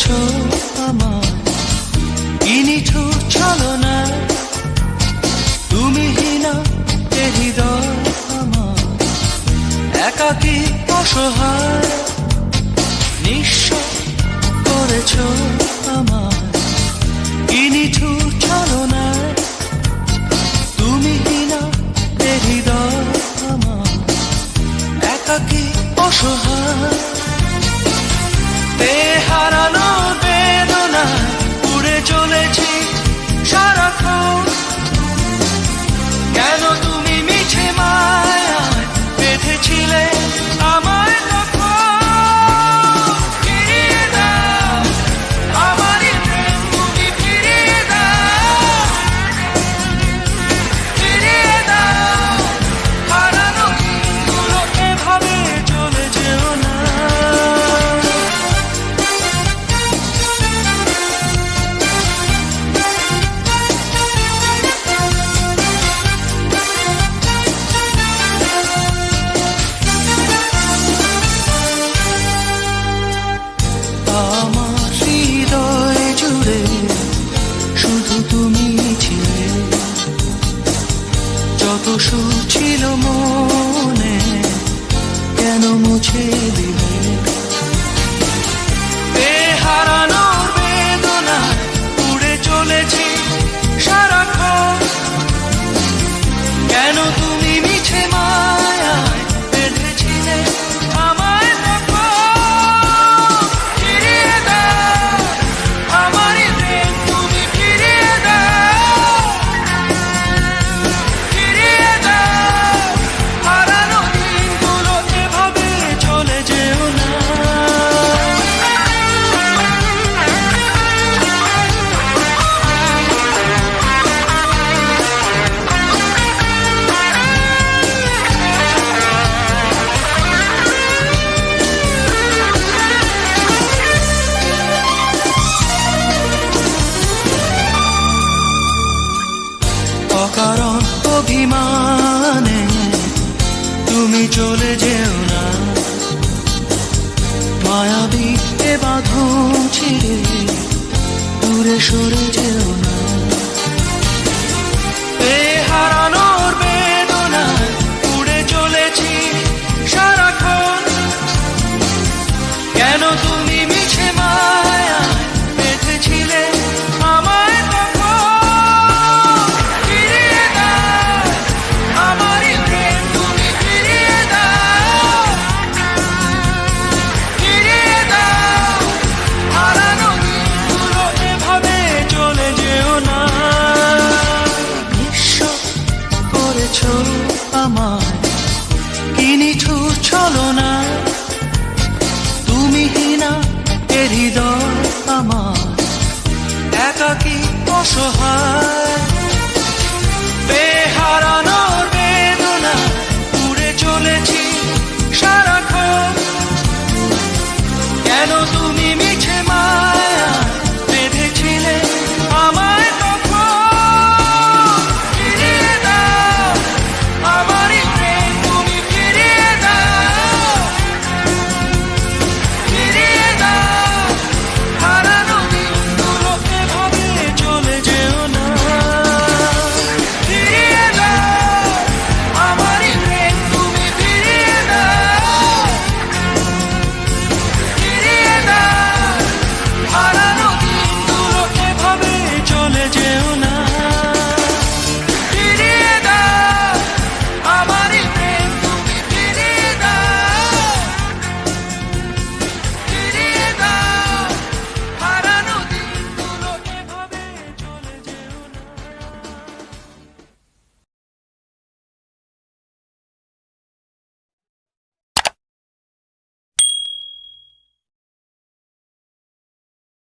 করেছো আমার কি নিঠুর ছলনা, তুমি হীনা এ হৃদয় আমার একাকী অসহায়, নিঃস্ব করেছো আমার কি নিঠুর ছলনা, তুমি হীনা এ হৃদয় আমার একাকী অসহায়। হারানো বেদনায় উড়ে চলেছি সারাক্ষণ, কেন তুমি মিছে মায়ায় বেঁধেছিলে আমায় তখন। ফিরিয়ে দাও আমারই প্রেম, তুমি ফিরিয়ে দাও, ফিরিয়ে দাও হারানো দিনগুলো, এভাবে চলে যেও না। আমার হৃদয় জুড়ে শুধু তুমি ছিলে, যত সুর ছিল মনে কেন মুছে দিলে। হারানোর বেদনায় উড়ে চলেছি সারাক্ষণ, কেন তুমি মিছে মায়ায় বেঁধেছিলে আমায় তখন। ফিরিয়ে দাও আমারই প্রেম, তুমি ফিরিয়ে দাও, ফিরিয়ে দাও হারানো দিনগুলো, এভাবে চলে যেও না। অকারণ অভিমানে তুমি চলে যেও না, মায়াবী এ বাঁধন ছিঁড়ে দূরে সরে যেও না। হারানোর বেদনায় উড়ে চলেছি সারাক্ষণ, কেন তুমি মিছে মায়ায় বেঁধেছিলে আমায় তখন। ফিরিয়ে দাও আমারই প্রেম, তুমি ফিরিয়ে দাও, ফিরিয়ে দাও হারানো দিনগুলো, এভাবে চলে যেও না। নিঃস্ব করেছো আমায় কি নিঠুর ছলনা, তুমি হীনা এ হৃদয় আমার একাকী অসহায়।